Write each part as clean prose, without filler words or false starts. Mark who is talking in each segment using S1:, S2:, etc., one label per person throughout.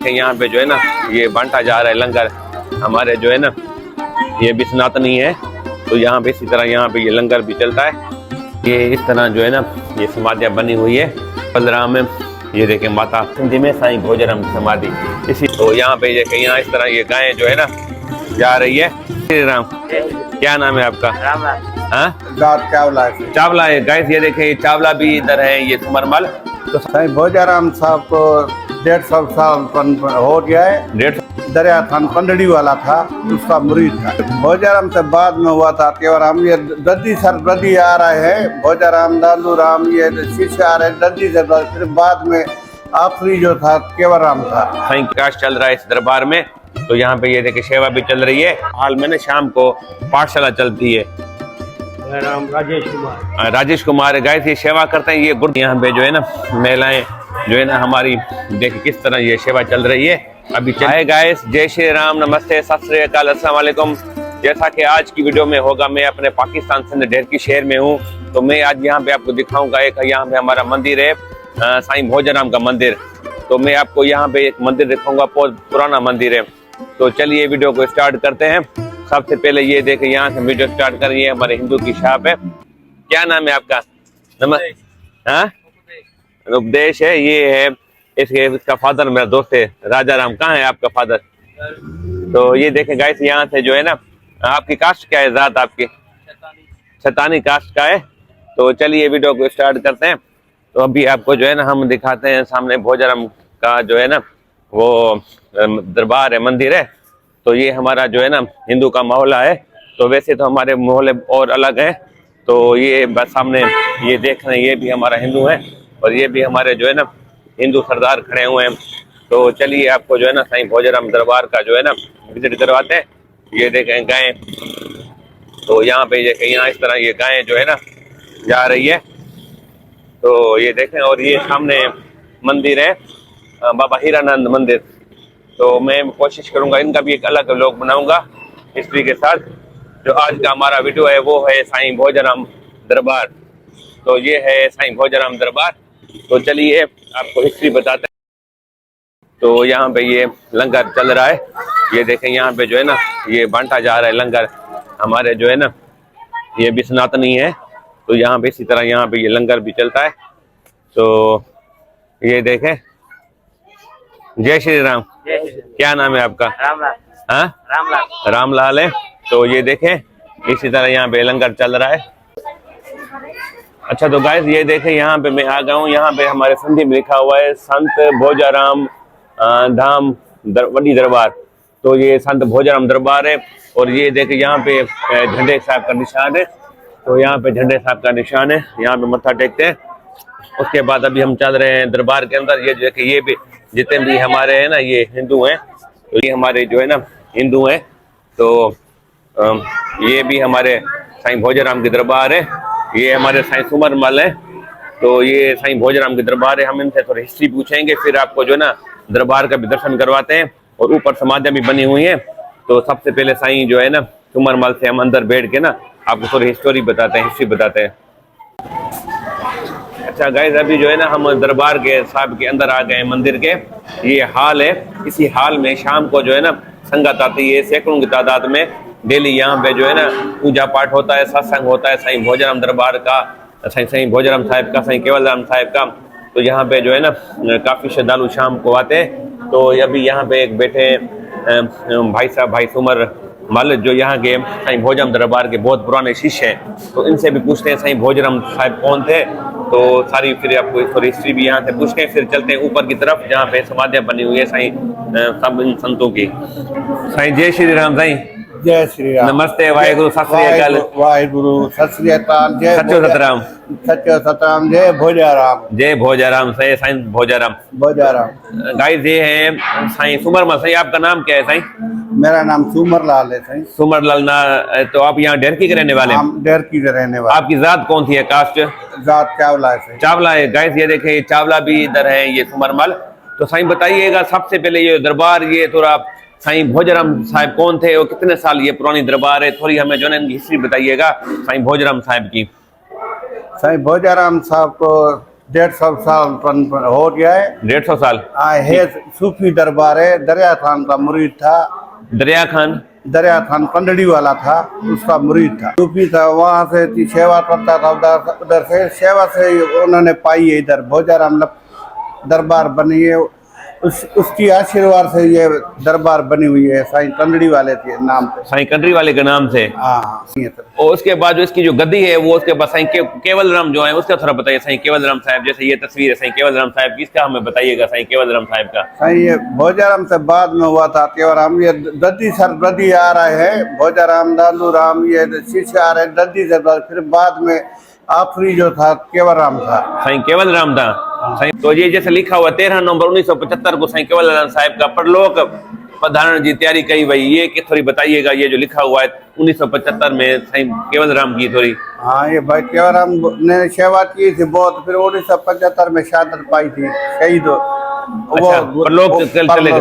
S1: यहाँ पे जो है ना ये बांटा जा रहा है लंगर। हमारे जो है ना ये भी सनातनी है, तो यहाँ पे इसी तरह यहाँ पे ये लंगर भी चलता है। ये इस तरह जो है ना ये समाधियाँ बनी हुई है बलराम में। ये देखें माता सिंधी में साईं भोजराम की समाधि इसी। तो यहाँ पे देखें यहाँ इस तरह ये गायें जो है ना जा रही है। श्री राम, क्या नाम है आपका? हाँ
S2: चावला
S1: चावला है गाइस। ये देखें चावला भी इधर है, ये सुमरमल। तो
S2: साईं भोजाराम साहब को 150 साल हो गया है।
S1: 150
S2: दरिया थान पंडड़ी वाला था, उसका मुरीद था। भोजाराम से बाद में हुआ था केवराम। ये दद्दी सर दद्दी आ रहे हैं, भोजाराम दादू राम ये शिष्य आ रहे दद्दी से। फिर बाद में आखिरी जो था केवराम था।
S1: साईं प्रकाश चल रहा है इस दरबार में। तो यहाँ पे ये देखिए सेवा भी चल रही है। हाल में ना शाम को पाठशाला चलती है।
S3: नाम
S1: राजेश कुमार गाइस ये सेवा करते हैं। ये गुड यहाँ पे जो है ना महिलाएं जो है ना हमारी देखिए किस तरह ये सेवा चल रही है। अभी चाहे गाइस जय श्री राम, नमस्ते, सत श्री अकाल, अस्सलाम वालेकुम। जैसा कि आज की वीडियो में होगा, मैं अपने पाकिस्तान सिंध ढेरकी शहर में हूँ। तो मैं आज यहाँ पे आपको दिखाऊंगा एक यहाँ पे हमारा मंदिर है साईं भोजराम का मंदिर। तो मैं आपको यहाँ पे एक मंदिर दिखाऊंगा, बहुत पुराना मंदिर है। तो चलिए वीडियो को स्टार्ट करते हैं। सबसे पहले ये देखें यहाँ से वीडियो स्टार्ट करिए। हमारे हिंदू की शॉप है। क्या नाम है आपका? हाँ उपदेश है। ये है इसका फादर मेरा दोस्त है राजा राम। कहाँ है आपका फादर? तो ये देखें गाइस यहाँ से जो है ना आपकी कास्ट क्या है? जात आपकी शतानी कास्ट का है। तो चलिए वीडियो को स्टार्ट करते हैं। तो अभी आपको जो है ना हम दिखाते हैं सामने भोजराम का जो है ना वो दरबार है, मंदिर है। तो ये हमारा जो है ना हिंदू का मोहल्ला है। तो वैसे तो हमारे मोहल्ले और अलग हैं। तो ये बस सामने ये देख रहे हैं, ये भी हमारा हिंदू है और ये भी हमारे जो है ना हिंदू सरदार खड़े हुए हैं। तो चलिए आपको जो है ना साईं भोजराम दरबार का जो है ना विजिट करवाते हैं। ये देखें गायें। तो यहाँ पे देखें यहाँ इस तरह ये गायें जो है ना जा रही है। तो ये देखें और ये सामने मंदिर है बाबा हीरानंद मंदिर। तो मैं कोशिश करूंगा इनका भी एक अलग व्लॉग बनाऊंगा हिस्ट्री के साथ। जो आज का हमारा वीडियो है वो है साईं भोजराम दरबार। तो ये है साईं भोजराम दरबार। तो चलिए आपको हिस्ट्री बताते हैं। तो यहाँ पे ये लंगर चल रहा है। ये देखें यहाँ पे जो है ना ये बांटा जा रहा है लंगर। हमारे जो है ना ये भी सनातनी है, तो यहाँ पे इसी तरह यहाँ पे ये लंगर भी चलता है। तो ये देखें। जय श्री राम, क्या नाम है आपका?
S3: रामलाल।
S1: हाँ रामलाल है। तो ये देखें इसी तरह यहाँ पे लंगर चल रहा है। अच्छा तो गाइस ये देखें यहाँ पे मैं आ गया हूँ। यहाँ पे हमारे सिंधी में लिखा हुआ है संत भोजाराम धाम वडी दरबार। तो ये संत भोजाराम दरबार है। और ये देखें यहाँ पे झंडे साहब का निशान है। तो यहाँ पे झंडे साहब का निशान है, यहाँ पे मत्था टेकते हैं। उसके बाद अभी हम चल रहे हैं दरबार के अंदर। ये देखें ये भी जितने भी हमारे हैं ना ये हिंदू हैं। तो ये हमारे जो है ना हिंदू हैं। तो ये भी हमारे साईं भोजराम की दरबार है। ये हमारे साईं सुमरमल है। तो ये साईं भोजराम की दरबार है। हम इनसे थोड़ी हिस्ट्री पूछेंगे, फिर आपको जो है ना दरबार का भी दर्शन करवाते हैं। और ऊपर समाधियाँ भी बनी हुई हैं। तो सबसे पहले साईं जो है ना सुमरमल से हम अंदर बैठ के ना आपको थोड़ी हिस्टोरी बताते हैं, हिस्ट्री बताते हैं। अच्छा गाइस अभी जो है ना हम दरबार के साहब के अंदर आ गए हैं मंदिर के। ये हाल है। इसी हाल में शाम को जो है ना संगत आती है सैकड़ों की तादाद में। डेली यहाँ पे जो है ना पूजा पाठ होता है, सत्संग होता है साईं भोजराम दरबार का, साईं भोजराम साहिब का, साईं केवलराम साहिब का। तो यहाँ पे जो है ना काफ़ी श्रद्धालु शाम को आते हैं। तो अभी यहाँ पे एक बैठे भाई साहब, भाई सुमर मल, जो यहाँ के साईं भोजराम दरबार के बहुत पुराने शिष्य हैं। तो इनसे भी पूछते हैं साईं भोजराम साहिब कौन थे। तो सारी फिर आपको थोड़ी हिस्ट्री भी यहाँ से पूछते हैं। फिर चलते हैं ऊपर की तरफ जहाँ पे समाधियाँ बनी हुई है साईं सब इन संतों की। साईं जय श्री राम। साईं
S2: जय श्री राम,
S1: नमस्ते, वाहेगुरु, सत श्री अकाल,
S2: वाहेगुरु, सत श्री अकाल, जय
S1: सच्चो सतराम,
S2: सच्चो सतराम, जय भोजाराम,
S1: जय भोजाराम। सही साईं भोजाराम।
S2: भोजाराम।
S1: गाइस ये है साईं सुमरमल। साईं आपका नाम क्या है? साईं
S2: मेरा नाम सुमरलाल है। साईं
S1: सुमरलाल ना। तो आप यहाँ ढेरकी के रहने वाले हैं?
S2: हम ढेरकी के रहने वाले।
S1: आपकी जात कौन सी है? कास्ट?
S2: जात चावला है।
S1: चावला है। गाइस ये देखें चावला भी इधर है, ये सुमरमल। तो साईं बताइएगा सबसे पहले ये दरबार, ये थोड़ा साईं भोजराम साहिब कौन थे और कितने साल ये पुरानी दरबार है, थोड़ी हमें जो है इनकी हिस्ट्री बताइएगा साईं भोजराम साहिब की।
S2: साईं भोजाराम साहब को 150 साल हो गया है।
S1: 150 साल।
S2: है सूफी दरबार है। दरिया खान का मुरीद था।
S1: दरिया खान
S2: पंडड़ी वाला था, उसका मुरीद था, सूफी था। वहाँ से सेवा करता था, उधर से सेवा से उन्होंने पाई है। इधर भोजाराम दरबार बनी है, उसकी आशीर्वाद से ये दरबार बनी हुई है, साईं कंडड़ी वाले के नाम पे।
S1: साईं कंडरी वाले के नाम से।
S2: हाँ।
S1: और उसके बाद जो इसकी जो गद्दी है वो उसके बाद साईं केवल राम जो है उसका थोड़ा बताइए। साईं केवल राम साहब, जैसे ये तस्वीर है साईं केवल राम साहब की, इसका हमें बताइएगा साईं केवल राम साहब का।
S2: साईं ये भोजाराम से बाद में हुआ था। केवराम ये दद्दी सर दद्दी आ रहे हैं, भोजाराम दादू राम ये शिष्य आ रहे हैं दद्दी से। फिर बाद में आखिरी जो था केवराम था,
S1: साईं केवल राम था। साईं तो ये जैसे लिखा हुआ 13 नवंबर 1975 को साईं केवल राम साहब का परलोक पधारण जी तैयारी करी भाई, ये कि थोड़ी बताइएगा ये जो लिखा हुआ है 1975 में साईं केवल राम की थोड़ी।
S2: हाँ ये भाई केवराम ने सेवा की थी बहुत, फिर 1975 में शहादत पाई थी, शहीद हो।
S1: अच्छा, परलोक चले गए।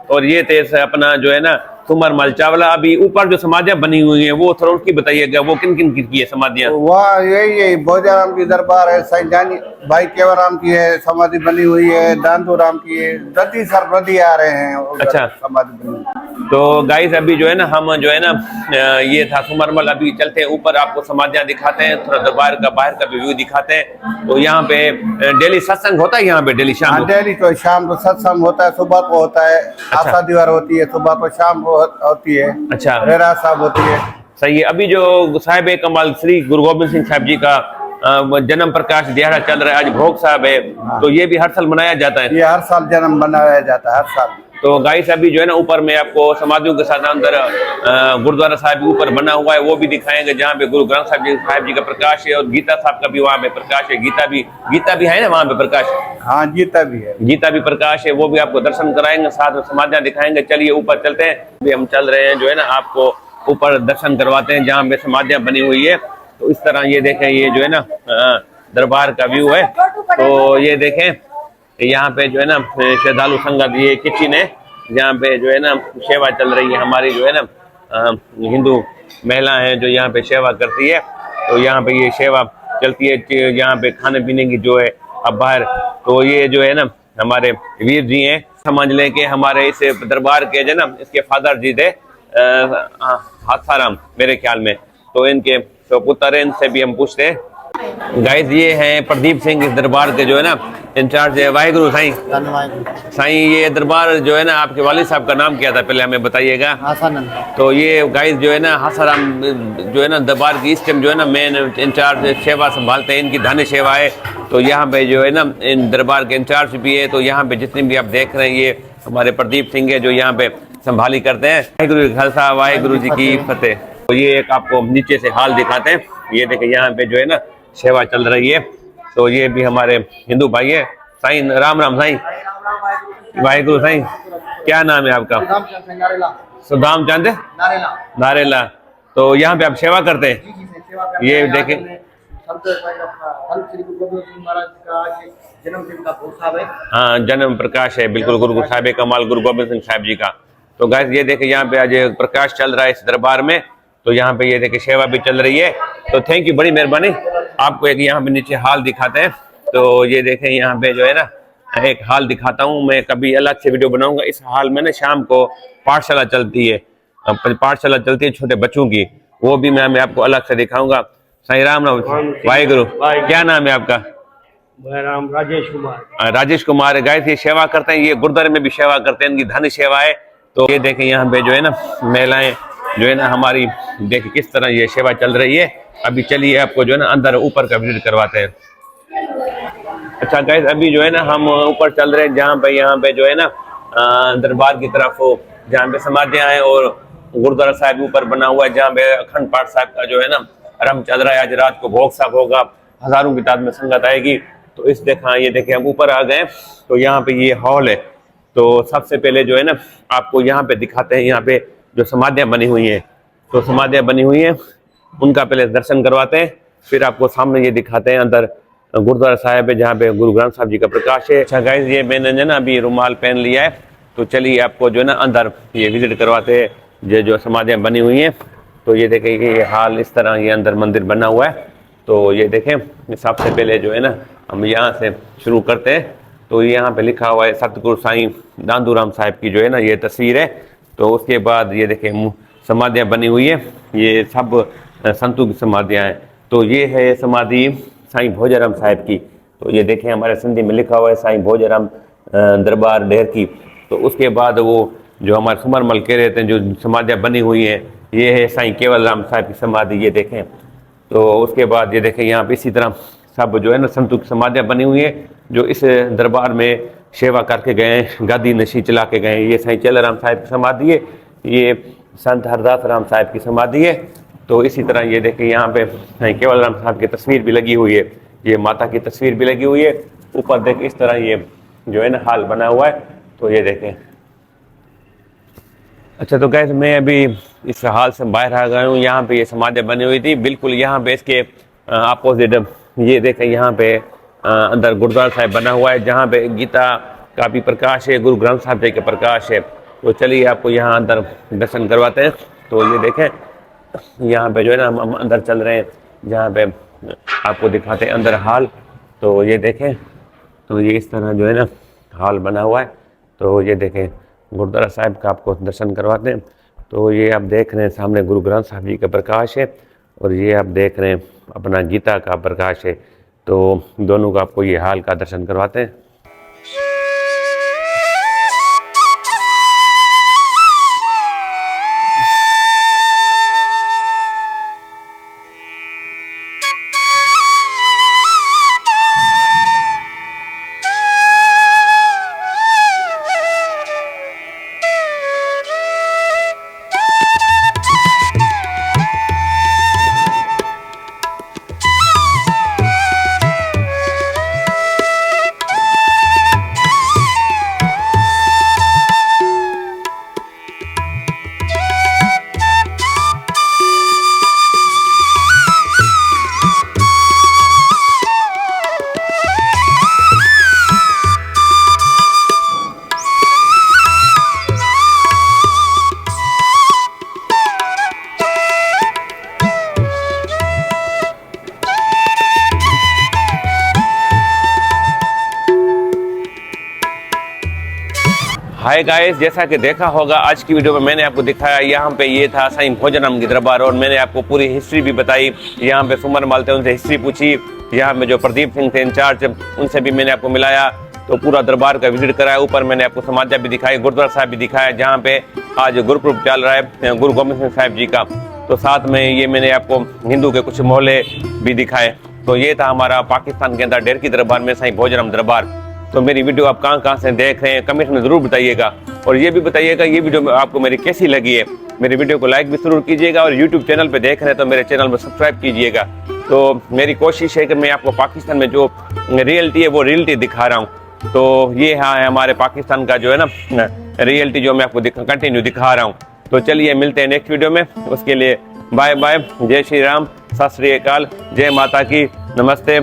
S1: और ये थे अपना जो है ना तुमर मल चावला। अभी ऊपर जो समाधियां बनी हुई हैं वो थोड़ा उनकी बताइएगा, वो किन किन की है समाधियां?
S2: वहाँ यही भोजाराम की दरबार है, साईं जानी भाई केवराम की है समाधि बनी हुई है, दादू राम की है, दद्दी सर दद्दी आ रहे हैं।
S1: अच्छा,
S2: समाधि बनी।
S1: तो गाइस अभी जो है ना हम जो है ना ये था सुमरमल। अभी चलते हैं ऊपर, आपको समाधियां दिखाते हैं, थोड़ा दरबार का बाहर का व्यू दिखाते हैं। तो यहाँ पे डेली सत्संग होता है, यहाँ पे डेली शाम
S2: डेली तो शाम को सत्संग होता है, सुबह को होता है। आशा दीवार होती है सुबह को, शाम को होती है।
S1: अच्छा,
S2: रेरा साहब होती है।
S1: सही है। अभी जो साहिब कमाल श्री गुरु गोबिंद सिंह साहब जी का जन्म प्रकाश दिहाड़ा चल रहा है, आज भोग साहब है, तो ये भी हर साल मनाया जाता है।
S2: ये हर साल जन्म मनाया जाता है, हर साल।
S1: तो गाइस अभी जो है ना ऊपर में आपको समाधियों के साथ अंदर गुरुद्वारा साहब ऊपर बना हुआ है, वो भी दिखाएंगे, जहाँ पे गुरु ग्रंथ साहब जी का प्रकाश है। और गीता साहब का भी वहाँ पे प्रकाश है। गीता भी है ना वहाँ पे प्रकाश।
S2: हाँ गीता भी है,
S1: गीता भी प्रकाश है, वो भी आपको दर्शन कराएंगे, साथ में समाधियां दिखाएंगे। चलिए ऊपर चलते हैं। अभी हम चल रहे हैं जो है ना, आपको ऊपर दर्शन करवाते हैं जहाँ पे समाधियां बनी हुई है। तो इस तरह ये देखें, ये जो है ना दरबार का व्यू है। तो ये देखें यहाँ पे जो है ना श्रद्धालु संगत, ये किचन है जहाँ पे जो है ना सेवा चल रही है। हमारी जो है ना हिंदू महिला है जो यहाँ पे सेवा करती है। तो यहाँ पे ये सेवा चलती है, यहाँ पे खाने पीने की जो है अब बाहर। तो ये जो है ना हमारे वीर जी हैं, समझ लें कि हमारे इस दरबार के जो ना इसके फादर जी थे हाथाराम मेरे ख्याल में। तो इनके पुत्र हैं, इनसे भी हम पूछते हैं। गाइस ये हैं प्रदीप सिंह, इस दरबार के जो है ना इंचार्ज है। वाहिगुरु साईं। साईं ये दरबार जो है ना आपके वालिद साहब का नाम क्या था पहले हमें बताइएगा?
S3: आसानंद।
S1: तो ये गाइस जो है ना हासाराम जो है ना दरबार की इस टाइम जो है ना मेन इंचार्ज सेवा संभालते हैं, इनकी धन्य सेवा है। तो यहाँ पे जो है ना इन दरबार के इंचार्ज भी है। तो यहाँ पे जितने भी आप देख रहे हैं ये हमारे प्रदीप सिंह है जो यहाँ पे संभाली करते हैं। वाहिगुरु जी खालसा वाहिगुरु जी की फतेह। तो ये एक आपको नीचे से हाल दिखाते हैं। ये देखें यहाँ पे जो है ना सेवा चल रही है। तो ये भी हमारे हिंदू भाई है। साईं राम राम साईं। वाहिगुरु साईं, क्या नाम है आपका? सुदाम चंद नारेला। तो यहाँ पे आप सेवा करते हैं? ये देखें हाँ जन्म प्रकाश है, बिल्कुल गुरु साहिब कमाल गुरु गोबिंद सिंह साहब जी का। तो गाइस ये देखें यहाँ पे आज प्रकाश चल रहा है इस दरबार में। तो यहाँ पे ये देखें सेवा भी चल रही है। तो थैंक यू, बड़ी मेहरबानी। आपको एक यहाँ पे नीचे हाल दिखाते हैं। तो ये देखें यहाँ पे जो है ना एक हाल दिखाता हूँ, मैं कभी अलग से वीडियो बनाऊंगा। इस हाल में ना शाम को पाठशाला चलती है, छोटे बच्चों की, वो भी मैं आपको अलग से दिखाऊंगा। साईं राम राम वाहिगुरु। क्या नाम है आपका?
S3: नाम राजेश कुमार।
S1: राजेश कुमार है। गाइस ये सेवा करते हैं, ये गुरुद्वारे में भी सेवा करते हैं, इनकी धन्य सेवा है। तो ये देखें यहाँ पे जो है ना महिलाएं जो है ना हमारी, देखिए किस तरह ये सेवा चल रही है। अभी चलिए आपको जो है ना अंदर ऊपर का विजिट करवाते हैं। अच्छा गाइस अभी जो है ना हम ऊपर चल रहे हैं जहाँ पे यहाँ पे जो है ना दरबार की तरफ जहाँ पे समाधियां हैं और गुरुद्वारा साहब ऊपर बना हुआ है जहाँ पे अखंड पाठ साहब का जो है ना आरंभ चल रहा है। आज रात को भोग साहब होगा, हजारों की तादाद में संगत आएगी। तो इस देखा ये देखें हम ऊपर आ गए। तो यहाँ पे ये हॉल है। तो सबसे पहले जो है ना आपको यहाँ पे दिखाते हैं, यहाँ पे जो समाधियां बनी हुई हैं। तो समाधियां बनी हुई हैं उनका पहले दर्शन करवाते हैं, फिर आपको सामने ये दिखाते हैं अंदर गुरुद्वारा साहब है जहाँ पे गुरु ग्रंथ साहब जी का प्रकाश है। अच्छा गाइस ये मैंने जो ना अभी रुमाल पहन लिया है। तो चलिए आपको जो है ना अंदर ये विजिट करवाते हैं ये जो समाधियां बनी हुई हैं। तो ये देखें ये हाल इस तरह ये अंदर मंदिर बना हुआ है। तो ये देखें सबसे पहले जो है ना हम यहाँ से शुरू करते हैं। तो यहाँ पे लिखा हुआ है सतगुरु साईं दादूराम साहब की जो है ना ये तस्वीर है। तो उसके बाद ये देखें समाधियाँ बनी हुई है, ये सब संतों की समाधियाँ हैं। तो ये है समाधि साईं भोजाराम साहब की। तो ये देखें हमारे सिंधी में लिखा हुआ है साईं भोजाराम दरबार ढेर की। तो उसके बाद वो जो हमारे सुमरमल कह रहे थे जो समाधियाँ बनी हुई हैं, ये है साईं केवल राम साहब की समाधि, ये देखें। तो उसके बाद ये देखें यहाँ पे इसी तरह सब जो है ना संतों की समाधियाँ बनी हुई हैं जो इस दरबार में सेवा करके गए, गादी नशी चला के गए। ये साईं केवल राम साहब की समाधि है, ये संत हरदास राम साहब की समाधि है। तो इसी तरह ये देखें यहाँ पे साईं केवल राम साहब की तस्वीर भी लगी हुई है, ये माता की तस्वीर भी लगी हुई है। ऊपर देखें इस तरह ये जो है ना हाल बना हुआ है। तो ये देखें। अच्छा तो गैस मैं अभी इस हाल से बाहर आ गया हूँ। यहाँ पे ये समाधियाँ बनी हुई थी बिल्कुल यहाँ पे इसके अपोजिट ये देखें यहाँ पे अंदर गुरुद्वारा साहिब बना हुआ है जहाँ पे गीता का भी प्रकाश है, गुरु ग्रंथ साहिब जी का प्रकाश है। तो चलिए आपको यहाँ अंदर दर्शन करवाते हैं। तो ये देखें यहाँ पे जो है ना हम अंदर चल रहे हैं, जहाँ पे आपको दिखाते हैं अंदर हाल। तो ये देखें, तो ये इस तरह जो है ना हाल बना हुआ है। तो ये देखें गुरुद्वारा साहिब का आपको दर्शन करवाते हैं। तो ये आप देख रहे हैं सामने गुरु ग्रंथ साहिब जी का प्रकाश है और ये आप देख रहे हैं अपना गीता का प्रकाश है। तो दोनों का आपको ये हाल का दर्शन करवाते हैं। हाय गाइस, जैसा कि देखा होगा आज की वीडियो में मैंने आपको दिखाया यहाँ पे ये था साईं भोजाराम की दरबार और मैंने आपको पूरी हिस्ट्री भी बताई। यहाँ पे सुमरमल थे, उनसे हिस्ट्री पूछी। यहाँ पे जो प्रदीप सिंह थे इंचार्ज, उनसे भी मैंने आपको मिलाया। तो पूरा दरबार का विजिट कराया। ऊपर मैंने आपको समाधियाँ भी दिखाई, गुरुद्वारा साहब भी दिखाया जहाँ पे आज गुरुपुरब चल रहा है गुरु गोबिंद सिंह साहब जी का। तो साथ में ये मैंने आपको हिंदू के कुछ मोहल्ले भी दिखाए। तो ये था हमारा पाकिस्तान के अंदर ढेर की दरबार में साईं भोजाराम दरबार। तो मेरी वीडियो आप कहाँ से देख रहे हैं कमेंट में ज़रूर बताइएगा और ये भी बताइएगा ये वीडियो आपको मेरी कैसी लगी है। मेरी वीडियो को लाइक भी ज़रूर कीजिएगा और यूट्यूब चैनल पे देख रहे हैं तो मेरे चैनल में सब्सक्राइब कीजिएगा। तो मेरी कोशिश है कि मैं आपको पाकिस्तान में जो रियलिटी है वो रियलिटी दिखा रहा हूँ। तो ये है हमारे पाकिस्तान का जो है ना रियलिटी जो मैं आपको कंटिन्यू दिखा रहा हूँ। तो चलिए मिलते हैं नेक्स्ट वीडियो में, उसके लिए बाय बाय, जय श्री राम, सत श्री अकाल, जय माता की, नमस्ते।